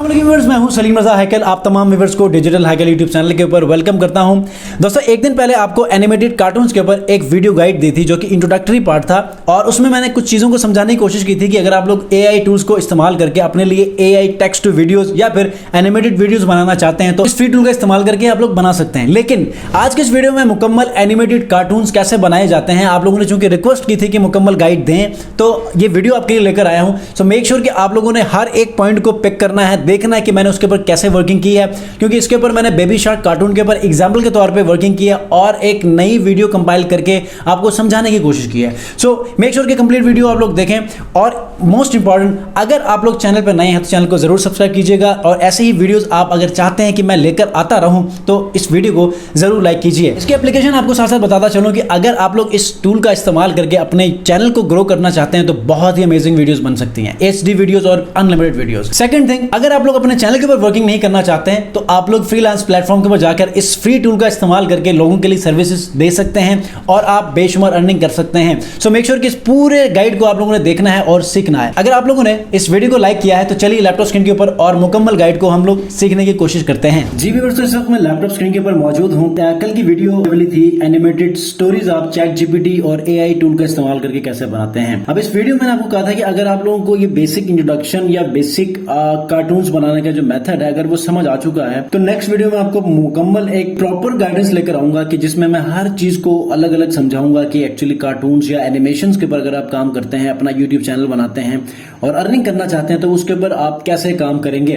Viewers, मैं हूं सलीम रजा हैकल। आप तमाम व्यूअर्स को डिजिटल हैकल यूट्यूब चैनल के ऊपर वेलकम करता हूं। दोस्तों, एक दिन पहले आपको एनिमेटेड कार्टून्स के ऊपर एक वीडियो गाइड दी थी जो कि इंट्रोडक्टरी पार्ट था, और उसमें मैंने कुछ चीज़ों को समझाने की कोशिश की थी कि अगर आप लोग एआई टूल्स को इस्तेमाल करके अपने लिए एआई टेक्स्ट टू वीडियोस या फिर एनिमेटेड वीडियोस बनाना चाहते हैं तो इस फ्री टूल का इस्तेमाल करके आप लोग बना सकते हैं। लेकिन आज के इस वीडियो में मुकम्मल एनिमेटेड कार्टून्स कैसे बनाए जाते हैं, आप लोगों ने चूंकि रिक्वेस्ट की थी कि मुकम्मल गाइड दें, तो ये वीडियो आपके लिए लेकर आया हूं। सो मेक श्योर कि आप लोगों ने हर एक पॉइंट को पिक करना है, देखना है कि मैंने उसके ऊपर कैसे वर्किंग की है, क्योंकि इसके ऊपर मैंने बेबी शार्क कार्टून के ऊपर एग्जाम्पल के तौर पे वर्किंग की है और एक नई वीडियो कंपाइल करके आपको समझाने की कोशिश की है। सो मेक श्योर कि कंप्लीट वीडियो आप लोग देखें, और मोस्ट इंपॉर्टेंट, अगर आप लोग चैनल पर नए हैं तो चैनल को जरूर सब्सक्राइब कीजिएगा, और ऐसे ही वीडियोस आप अगर चाहते हैं कि मैं लेकर आता रहूं तो इस वीडियो को जरूर लाइक कीजिए। इसकी एप्लीकेशन आपको साथ साथ बताता चलूं कि अगर आप लोग इस टूल का इस्तेमाल करके अपने चैनल को ग्रो करना चाहते हैं तो बहुत ही अमेजिंग वीडियोस बन सकती हैं, एचडी वीडियोस और अनलिमिटेड वीडियोस। सेकंड थिंग, अगर आप लोग अपने चैनल के ऊपर वर्किंग नहीं करना चाहते हैं तो आप लोग फ्रीलांस प्लेटफॉर्म के ऊपर जाकर इस फ्री टूल का इस्तेमाल करके लोगों के लिए सर्विसेज दे सकते हैं और आप बेशुमार अर्निंग कर सकते हैं। सो मेक श्योर कि इस पूरे गाइड को आप लोगों ने देखना है और सीखना है। अगर आप लोगों ने इस वीडियो को लाइक किया है तो चलिए लैपटॉप स्क्रीन के ऊपर और मुकम्मल गाइड को हम लोग सीखने की कोशिश करते हैं। जी व्यूअर्स, इस वक्त मैं लैपटॉप स्क्रीन के ऊपर मौजूद हूं। कल की वीडियो वाली थी एनिमेटेड स्टोरीज आप चैट जीपीटी और एआई टूल का इस्तेमाल करके कैसे बनाते हैं। अब इस वीडियो में मैंने आपको कहा था कि अगर आप लोगों को ये बेसिक इंट्रोडक्शन या बेसिक कार्टून्स बनाने का जो मेथड है अगर वो समझ आ चुका है तो नेक्स्ट वीडियो में आपको मुकम्मल एक प्रॉपर गाइडेंस लेकर आऊंगा कि जिसमें मैं हर चीज को अलग अलग समझाऊंगा कि एक्चुअली कार्टून्स या एनिमेशंस के ऊपर अगर आप काम करते हैं, अपना यूट्यूब चैनल बनाते हैं और अर्निंग करना चाहते हैं तो उसके ऊपर आप कैसे काम करेंगे।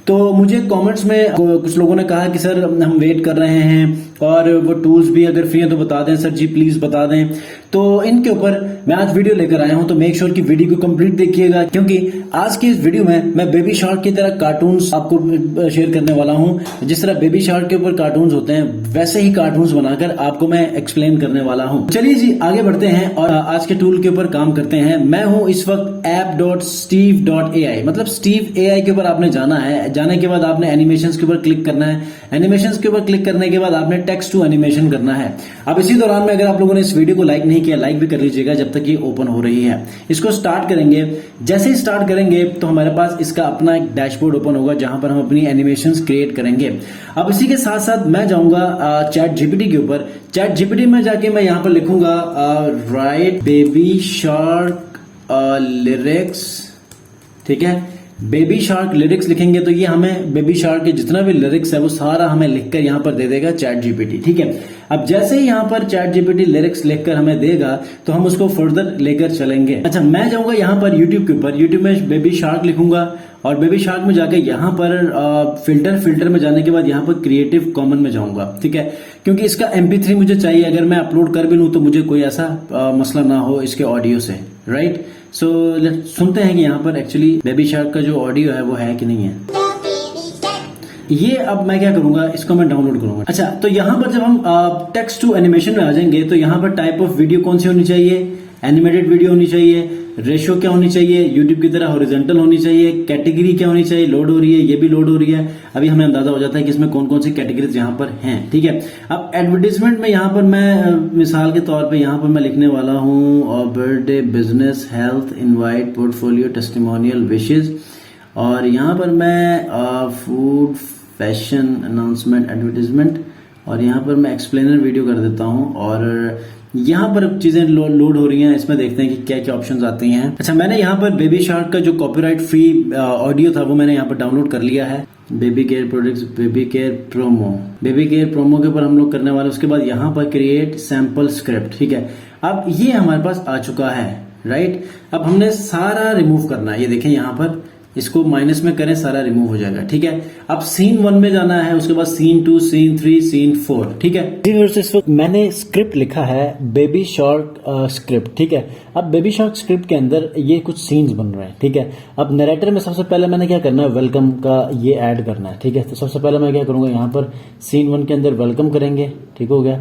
तो मुझे कमेंट्स में कुछ लोगों ने कहा कि सर हम वेट कर रहे हैं और वो टूल्स भी अगर फ्री है तो बता दें सर जी, प्लीज बता दें। तो इनके ऊपर मैं आज वीडियो लेकर आया हूं, तो मेक श्योर कि वीडियो को कंप्लीट देखिएगा, क्योंकि आज की इस वीडियो में मैं बेबी शार्क की तरह कार्टून्स आपको शेयर करने वाला हूं। जिस तरह बेबी शार्क के ऊपर कार्टून्स होते हैं वैसे ही कार्टून्स बनाकर आपको मैं एक्सप्लेन करने वाला हूं। चलिए जी, आगे बढ़ते हैं और आज के टूल के ऊपर काम करते हैं। मैं हूं इस वक्त app.steve.ai, मतलब स्टीव एआई के ऊपर आपने जाना है। जाने के बाद आपने एनिमेशंस के ऊपर क्लिक करना है। एनिमेशंस के ऊपर क्लिक करने के बाद आपने टेक्स्ट टू एनिमेशन करना है। अब इसी दौरान में अगर आप लोगों ने इस वीडियो को लाइक नहीं किया, लाइक भी कर लीजिएगा जब तक ये ओपन हो रही है। इसको स्टार्ट करेंगे, जैसे ही स्टार्ट करेंगे तो हमारे पास इसका अपना एक डैशबोर्ड ओपन होगा जहां पर हम अपनी एनिमेशंस क्रिएट करेंगे। अब इसी के साथ साथ मैं जाऊंगा चैट जीपीटी के ऊपर। चैट जीपीटी में जाके मैं यहां पर लिखूंगा राइट बेबी शार्क लिरिक्स, ठीक है। बेबी शार्क लिरिक्स लिखेंगे तो ये हमें बेबी शार्क के जितना भी लिरिक्स है वो सारा हमें लिखकर यहाँ पर दे देगा चैट जीपीटी, ठीक है। अब जैसे ही यहाँ पर चैट जीपीटी लिरिक्स लिखकर हमें देगा तो हम उसको फर्दर लेकर चलेंगे। अच्छा, मैं जाऊंगा यहाँ पर यूट्यूब के ऊपर। यूट्यूब में बेबी शार्क लिखूंगा और बेबी शार्क में जाके यहाँ पर फिल्टर में जाने के बाद यहाँ पर क्रिएटिव कॉमन में जाऊंगा, ठीक है, क्योंकि इसका MP3 मुझे चाहिए। अगर मैं अपलोड कर भी लूं तो मुझे कोई ऐसा मसला ना हो इसके ऑडियो से, राइट। सो सुनते हैं कि यहाँ पर एक्चुअली बेबी शार्क का जो ऑडियो है वो है कि नहीं है। ये अब मैं क्या करूंगा, इसको मैं डाउनलोड करूंगा। अच्छा, तो यहाँ पर जब हम टेक्स्ट टू एनिमेशन में आ जाएंगे तो यहाँ पर टाइप ऑफ वीडियो कौन सी होनी चाहिए, एनिमेटेड वीडियो होनी चाहिए, रेशियो क्या होनी चाहिए, यूट्यूब की तरह हॉरिजॉन्टल होनी चाहिए, कैटेगरी क्या होनी चाहिए, लोड हो रही है, ये भी लोड हो रही है। अभी हमें अंदाजा हो जाता है कि इसमें कौन कौन सी कैटेगरीज यहाँ पर हैं, ठीक है। अब एडवर्टीजमेंट में यहाँ पर मैं मिसाल के तौर पे यहाँ पर मैं लिखने वाला हूँ birthday, business, health, invite, portfolio, testimonial, wishes, और यहाँ पर मैं फूड, फैशन, अनाउंसमेंट, एडवर्टीजमेंट, और यहाँ पर मैं एक्सप्लेनर वीडियो कर देता हूँ। और यहाँ पर चीजें लोड हो रही हैं, इसमें देखते हैं कि क्या क्या ऑप्शंस आती हैं। अच्छा, मैंने यहाँ पर बेबी शार्क का जो कॉपीराइट फ्री ऑडियो था वो मैंने यहाँ पर डाउनलोड कर लिया है। Baby care products, baby care promo, baby care promo के ऊपर हम लोग करने वाले। उसके बाद यहाँ पर क्रिएट सैंपल स्क्रिप्ट, ठीक है। अब ये हमारे पास आ चुका है, राइट। अब हमने सारा रिमूव करना है। ये देखें यहाँ पर, इसको माइनस में करें, सारा रिमूव हो जाएगा, ठीक है। अब सीन 1 में जाना है, उसके बाद सीन 2, सीन 3, सीन 4, ठीक है। इस वक्त मैंने स्क्रिप्ट लिखा है बेबी शार्क स्क्रिप्ट, ठीक है। अब बेबी शार्क स्क्रिप्ट के अंदर ये कुछ सीन्स बन रहे हैं, ठीक है। अब नरेटर में सबसे पहले मैंने क्या करना है, वेलकम का ये ऐड करना है, ठीक है। तो सबसे पहले मैं क्या करूंगा, यहाँ पर सीन 1 के अंदर वेलकम करेंगे, ठीक हो गया।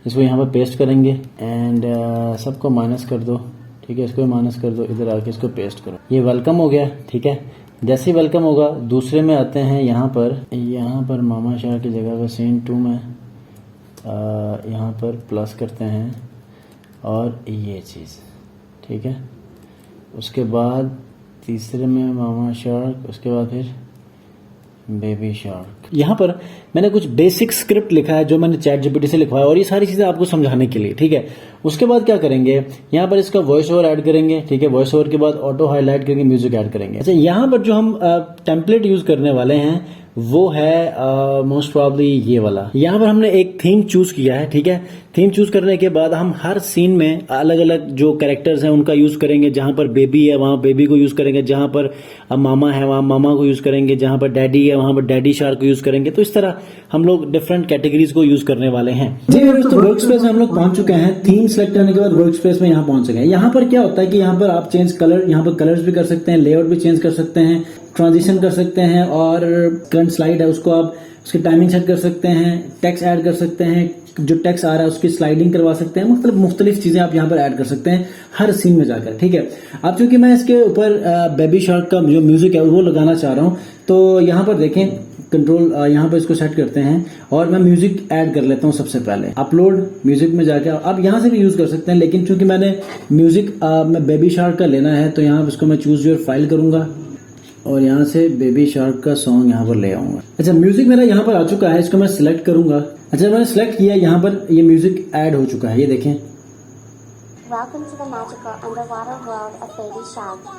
इसको यहाँ पर पेस्ट करेंगे एंड सबको माइनस कर दो, ठीक है। इसको माइनस कर दो, इधर आके इसको पेस्ट करो। ये वेलकम हो गया, ठीक है। जैसे ही वेलकम होगा दूसरे में आते हैं। यहाँ पर मामा शाह की जगह पर सीन 2 में यहाँ पर प्लस करते हैं और ये चीज़, ठीक है। उसके बाद तीसरे में मामा शार्क, उसके बाद फिर बेबी शार्क। यहाँ पर मैंने कुछ बेसिक स्क्रिप्ट लिखा है जो मैंने चैट जीपीटी से लिखवाया, और ये सारी चीजें आपको समझाने के लिए, ठीक है। उसके बाद क्या करेंगे, यहाँ पर इसका वॉइस ओवर ऐड करेंगे, ठीक है। वॉइस ओवर के बाद ऑटो हाईलाइट करके म्यूजिक ऐड करेंगे। अच्छा, यहाँ पर जो हम टेम्पलेट यूज करने वाले हैं वो है मोस्ट प्रॉब्ली ये वाला। यहाँ पर हमने एक थीम चूज किया है, ठीक है। थीम चूज करने के बाद हम हर सीन में अलग अलग जो कैरेक्टर्स हैं उनका यूज करेंगे। जहां पर बेबी है वहां बेबी को यूज करेंगे, जहां पर मामा है वहां मामा को यूज करेंगे, जहां पर डैडी है वहां पर डैडी शार्क को यूज करेंगे। तो इस तरह हम लोग डिफरेंट कैटेगरीज को यूज करने वाले हैं। जी दोस्तों, वर्क स्पेस में हम लोग पहुंच चुके हैं। थीम सेलेक्ट करने के बाद वर्क स्पेस में यहाँ पहुंच गए। यहाँ पर क्या होता है कि यहाँ पर आप चेंज कलर, यहाँ पर कलर्स भी कर सकते हैं, लेआउट भी चेंज कर सकते हैं, ट्रांजिशन कर सकते हैं, और करंट स्लाइड है उसको आप उसकी टाइमिंग सेट कर सकते हैं, टेक्स्ट ऐड कर सकते हैं, जो टेक्स्ट आ रहा है उसकी स्लाइडिंग करवा सकते हैं। मतलब मुख्तलिफ चीजें आप यहाँ पर ऐड कर सकते हैं हर सीन में जाकर, ठीक है। अब चूंकि मैं इसके ऊपर बेबी शार्क का जो म्यूजिक है वो लगाना चाह रहा हूँ, तो यहाँ पर देखें कंट्रोल, यहाँ पर इसको सेट करते हैं और मैं म्यूजिक ऐड कर लेता हूँ। सबसे पहले अपलोड म्यूजिक में जाके आप यहाँ से भी यूज कर सकते हैं, लेकिन चूंकि मैंने म्यूजिक मैं बेबी शार्क का लेना है तो यहाँ इसको मैं चूज योर फाइल करूंगा और यहाँ से बेबी शार्क का सॉन्ग यहाँ पर ले आऊंगा। अच्छा, म्यूजिक मेरा यहाँ पर आ चुका है, इसको मैं सिलेक्ट करूंगा। अच्छा, मैंने सिलेक्ट किया, यहाँ पर ये म्यूजिक ऐड हो चुका है, ये देखें। Welcome to the magical underwater world of Baby Shark.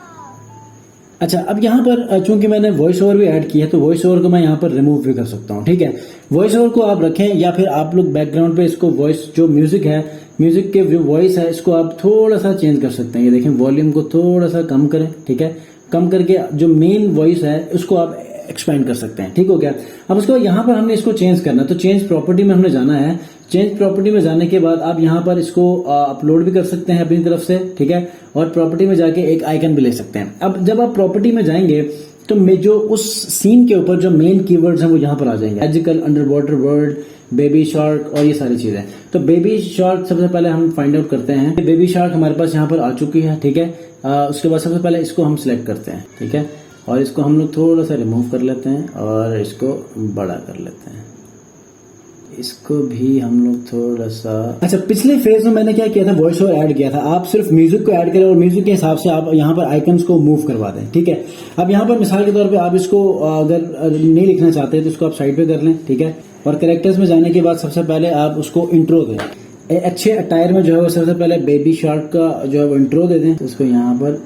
अच्छा, अब यहाँ पर चूंकि मैंने वॉइस ओवर भी ऐड किया है तो वॉइस ओवर को मैं यहाँ पर रिमूव भी कर सकता हूँ, ठीक है। वॉइस ओवर को आप रखें या फिर आप लोग बैकग्राउंड पे इसको वॉइस जो म्यूजिक है, म्यूजिक के जो वॉइस है इसको आप थोड़ा सा चेंज कर सकते हैं। ये देखें, वॉल्यूम को थोड़ा सा कम करें, ठीक है। कम करके जो मेन वॉइस है उसको आप एक्सपेंड कर सकते हैं, ठीक हो गया। अब उसके बाद यहाँ पर हमने इसको चेंज करना है, तो चेंज प्रॉपर्टी में हमने जाना है। चेंज प्रॉपर्टी में जाने के बाद आप यहाँ पर इसको अपलोड भी कर सकते हैं अपनी तरफ से, ठीक है। और प्रॉपर्टी में जाके एक आइकन भी ले सकते हैं। अब जब आप प्रॉपर्टी में जाएंगे तो जो उस सीन के ऊपर जो मेन कीवर्ड्स हैं वो यहाँ पर आ जाएंगे, magical under water world, baby shark और ये सारी चीजें। तो बेबी शार्क सबसे पहले हम फाइंड आउट करते हैं। बेबी शार्क हमारे पास यहाँ पर आ चुकी है, ठीक है। उसके बाद सबसे पहले इसको हम सिलेक्ट करते हैं, ठीक है। और इसको हम लोग थोड़ा सा रिमूव कर लेते हैं और इसको बड़ा कर लेते हैं। इसको भी हम लोग थोड़ा सा। अच्छा, पिछले फेज में मैंने क्या किया था, वॉइस ओवर ऐड किया था। आप सिर्फ म्यूजिक को ऐड करें और म्यूजिक के हिसाब से आप यहाँ पर आइकन्स को मूव करवा दें, ठीक है। अब यहाँ पर मिसाल के तौर पे आप इसको अगर नहीं लिखना चाहते तो इसको आप साइड पे कर लें, ठीक है। और कैरेक्टर्स में जाने के बाद सबसे पहले आप उसको इंट्रो दें। अच्छे अटायर में जो है वो सबसे पहले बेबी शार्क का जो है वो इंट्रो दे दें। तो उसको यहाँ पर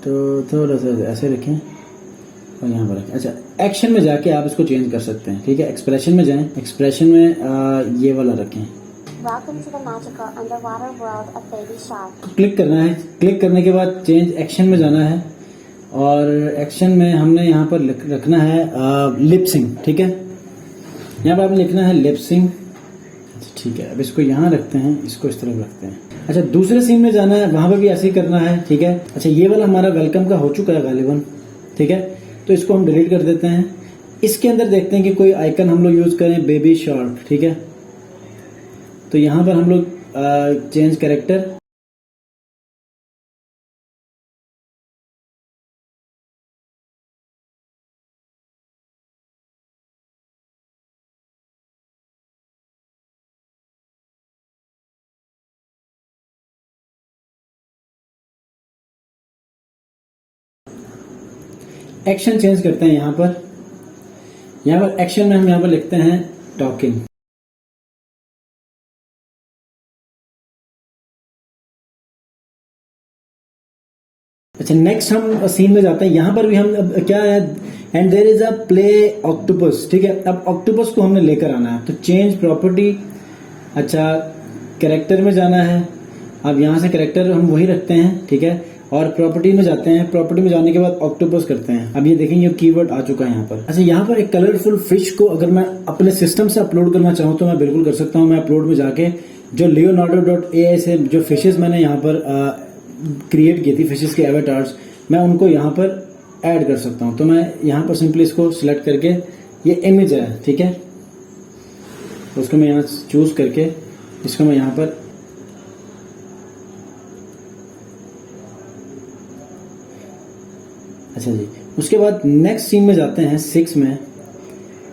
तो थोड़ा सा ऐसे रखें और यहाँ पर रखें। अच्छा, एक्शन में जाके आप इसको चेंज कर सकते हैं, ठीक है। एक्सप्रेशन में जाएं, एक्सप्रेशन में ये वाला रखें। Welcome to the magical underwater world of Baby Shark. Click करना है, क्लिक करने के बाद चेंज एक्शन में जाना है और एक्शन में हमने यहाँ पर रखना है लिपसिंग, ठीक है। यहाँ पर आपने लिखना है लिपसिंग, ठीक है। अब इसको यहाँ रखते हैं, इसको इस तरफ रखते हैं। अच्छा, दूसरे सीन में जाना है, वहां पर भी ऐसे ही करना है, ठीक है। अच्छा, ये वाला हमारा वेलकम का हो चुका है गालिबन, ठीक है। तो इसको हम डिलीट कर देते हैं। इसके अंदर देखते हैं कि कोई आइकन हम लोग यूज करें, बेबी शार्क, ठीक है। तो यहाँ पर हम लोग चेंज कैरेक्टर, एक्शन चेंज करते हैं। यहाँ पर एक्शन में हम यहाँ पर लिखते हैं टॉकिंग। अच्छा, नेक्स्ट हम सीन में जाते हैं। यहाँ पर भी हम अब क्या है, and there is a play octopus, ठीक है। अब ऑक्टोपस को हमने लेकर आना है, तो चेंज प्रॉपर्टी। अच्छा, कैरेक्टर में जाना है। अब यहाँ से कैरेक्टर हम वही रखते हैं, ठीक है। और प्रॉपर्टी में जाते हैं, प्रॉपर्टी में जाने के बाद ऑक्टोपस करते हैं। अब ये देखेंगे कीवर्ड आ चुका है यहाँ पर। अच्छा, यहाँ पर एक कलरफुल फिश को अगर मैं अपने सिस्टम से अपलोड करना चाहूँ तो मैं बिल्कुल कर सकता हूँ। मैं अपलोड में जाके जो leonardo.ai से जो फिशेज मैंने यहाँ पर क्रिएट की थी, फिशेज के एवेटार्स, मैं उनको यहाँ पर ऐड कर सकता हूँ। तो मैं यहाँ पर सिंपली इसको सिलेक्ट करके, ये इमेज है, ठीक है, उसको मैं यहाँ चूज करके इसको मैं यहाँ पर अच्छा जी। उसके बाद नेक्स्ट सीन में जाते हैं 6 में।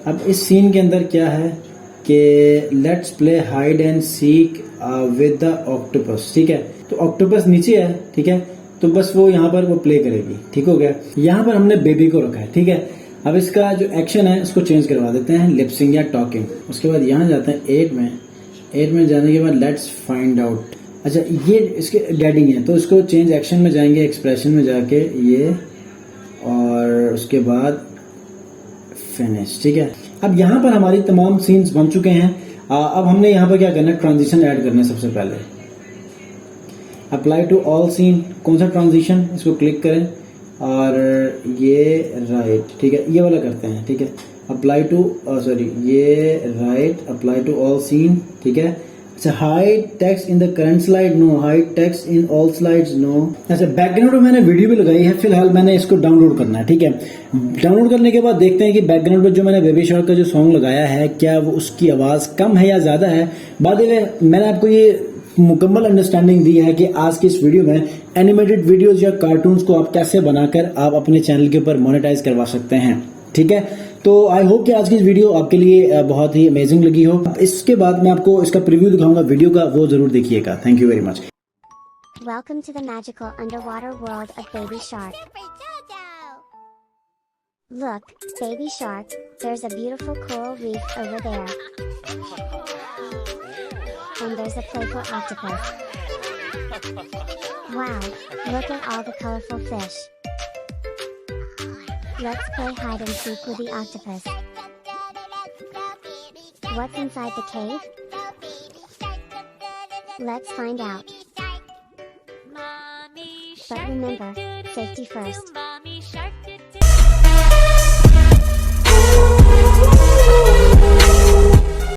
अब इस सीन के अंदर क्या है कि let's play hide and seek with the octopus, ठीक है। तो ऑक्टोपस नीचे है, ठीक है। तो बस वो यहाँ पर वो प्ले करेगी, ठीक हो गया। यहाँ पर हमने बेबी को रखा है, ठीक है। अब इसका जो एक्शन है उसको चेंज करवा देते हैं लिपसिंग या टॉकिंग। उसके बाद यहाँ जाते हैं 8 में। 8 में जाने के बाद लेट्स फाइंड आउट। अच्छा ये इसके डैडिंग है तो इसको चेंज एक्शन में जाएंगे, एक्सप्रेशन में जाके ये, और उसके बाद फिनिश। ठीक है, अब यहाँ पर हमारी तमाम सीन्स बन चुके हैं। अब हमने यहाँ पर क्या करना है, ट्रांजिशन ऐड करना है। सबसे पहले अप्लाई टू ऑल सीन, कौन सा ट्रांजिशन, इसको क्लिक करें और ये राइट, ठीक है, ये वाला करते हैं। ठीक है, अप्लाई टू सॉरी ये right, apply to all scene. ठीक है, अच्छा hide text in the current slide, no, hide text in all slides, no. अच्छा बैकग्राउंड में मैंने वीडियो भी लगाई है, फिलहाल मैंने इसको डाउनलोड करना है। ठीक है, डाउनलोड करने के बाद देखते हैं कि बैकग्राउंड पर जो मैंने बेबी शार्क का जो सॉन्ग लगाया है क्या वो उसकी आवाज कम है या ज्यादा है। बाद में मैंने आपको ये मुकम्मल अंडरस्टैंडिंग दी है कि आज की इस वीडियो में एनिमेटेड वीडियोस या कार्टून्स को आप कैसे बनाकर आप अपने चैनल के ऊपर मोनेटाइज करवा सकते हैं। ठीक है, तो आई होप कि आज की इस वीडियो आपके लिए बहुत ही अमेजिंग लगी हो। इसके बाद मैं आपको इसका प्रीव्यू दिखाऊंगा वीडियो का, वो जरूर देखिएगा। Thank you very much. Welcome to the magical underwater world of Baby Shark. Look, Baby Shark, there's a beautiful coral reef over there. And there's a playful octopus. Wow, look at all the colorful fish. Let's play hide and seek with the octopus. What's inside the cave? Let's find out. But remember, safety first.